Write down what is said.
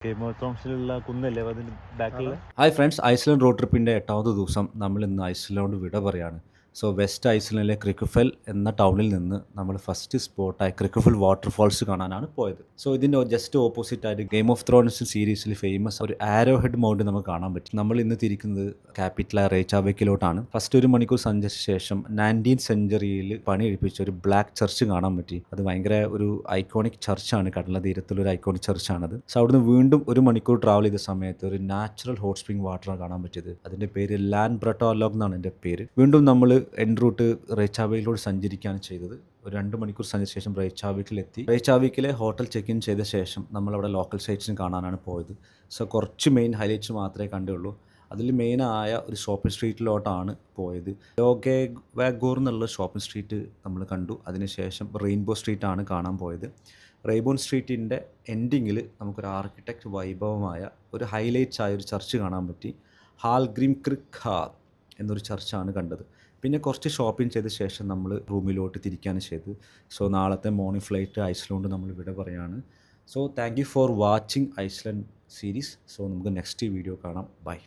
Game of ത്രോൺസിലുള്ള കുന്നല്ലേ അതിന് ബാക്കിലുള്ള. Hi friends, Iceland road ട്രിപ്പിൻ്റെ 8ാമത്തെ ദിവസം നമ്മൾ ഇന്ന് ഐസ്ലാൻഡ് വിട പറയാണ്. സോ വെസ്റ്റ് ഐസ്ലാൻഡിലെ ക്രിക്കഫെൽ എന്ന ടൗണിൽ നിന്ന് നമ്മൾ ഫസ്റ്റ് സ്പോട്ടായി ക്രിക്കഫെൽ വാട്ടർഫാൾസ് കാണാനാണ് പോയത്. സോ ഇതിൻ്റെ ജസ്റ്റ് ഓപ്പോസിറ്റ് ആയിട്ട് ഗെയിം ഓഫ് ത്രോൺസ് സീരീസിൽ ഫേമസ് ഒരു ആരോ ഹെഡ് മൗണ്ട് നമുക്ക് കാണാൻ പറ്റും. നമ്മൾ ഇന്ന് തിരിക്കുന്നത് ക്യാപിറ്റലായ റേച്ചാവേക്കിലോട്ടാണ്. ഫസ്റ്റ് 1 മണിക്കൂർ സഞ്ചരിച്ച ശേഷം 19th സെഞ്ചുറിയിൽ പണിയെടുപ്പിച്ച ഒരു ബ്ലാക്ക് ചർച്ച് കാണാൻ പറ്റി. അത് ഭയങ്കര ഒരു ഐക്കോണിക് ചർച്ചാണ്, കടല തീരത്തുള്ളൊരു ഐക്കോണിക് ചർച്ചാണത്. സോ അവിടുന്ന് വീണ്ടും 1 മണിക്കൂർ ട്രാവൽ ചെയ്ത സമയത്ത് ഒരു നാച്ചുറൽ ഹോട്ട് സ്പ്രിംഗ് വാട്ടറാണ് കാണാൻ പറ്റിയത്. അതിൻ്റെ പേര് ലാൻഡ് ബ്രട്ടോലോഗ് എന്നാണ് എൻ്റെ പേര്. വീണ്ടും നമ്മൾ എൻ റൂട്ട് റേച്ചാവേക്കിലൂടെ സഞ്ചരിക്കുകയാണ് ചെയ്തത്. ഒരു 2 മണിക്കൂർ സഞ്ചരിച്ച ശേഷം റേച്ചാവേക്കിലെത്തി. റേച്ചാവേക്കിലെ ഹോട്ടൽ ചെക്ക് ഇൻ ചെയ്ത ശേഷം നമ്മളവിടെ ലോക്കൽ സൈറ്റ്സിന് കാണാനാണ് പോയത്. സോ കുറച്ച് മെയിൻ ഹൈലൈറ്റ്സ് മാത്രമേ കണ്ടുള്ളൂ. അതിൽ മെയിനായ ഒരു ഷോപ്പിംഗ് സ്ട്രീറ്റിലോട്ടാണ് പോയത്. ലോഗേവാഗോർ എന്നുള്ള ഷോപ്പിംഗ് സ്ട്രീറ്റ് നമ്മൾ കണ്ടു. അതിനുശേഷം റെയിൻബോ സ്ട്രീറ്റാണ് കാണാൻ പോയത്. റെയിൻബോ സ്ട്രീറ്റിൻ്റെ എൻഡിങ്ങിൽ നമുക്കൊരു ആർക്കിടെക്റ്റ് വൈഭവമായ ഒരു ഹൈലൈറ്റ്സ് ആയ ഒരു ചർച്ച് കാണാൻ പറ്റി. ഹാൽഗ്രീം ക്രിക്ക് ഹാൾ എന്നൊരു ചർച്ചാണ് കണ്ടത്. പിന്നെ കുറച്ച് ഷോപ്പിംഗ് ചെയ്ത ശേഷം നമ്മൾ റൂമിലോട്ട് തിരിക്കുകയാണ് ചെയ്തത്. സോ നാളത്തെ മോർണിംഗ് ഫ്ലൈറ്റ് ഐസ്ലാൻഡ് നമ്മൾ ഇവിടെ പറയാണ്. So thank you for watching Iceland series. So നമുക്ക് നെക്സ്റ്റ് വീഡിയോ കാണാം. ബൈ.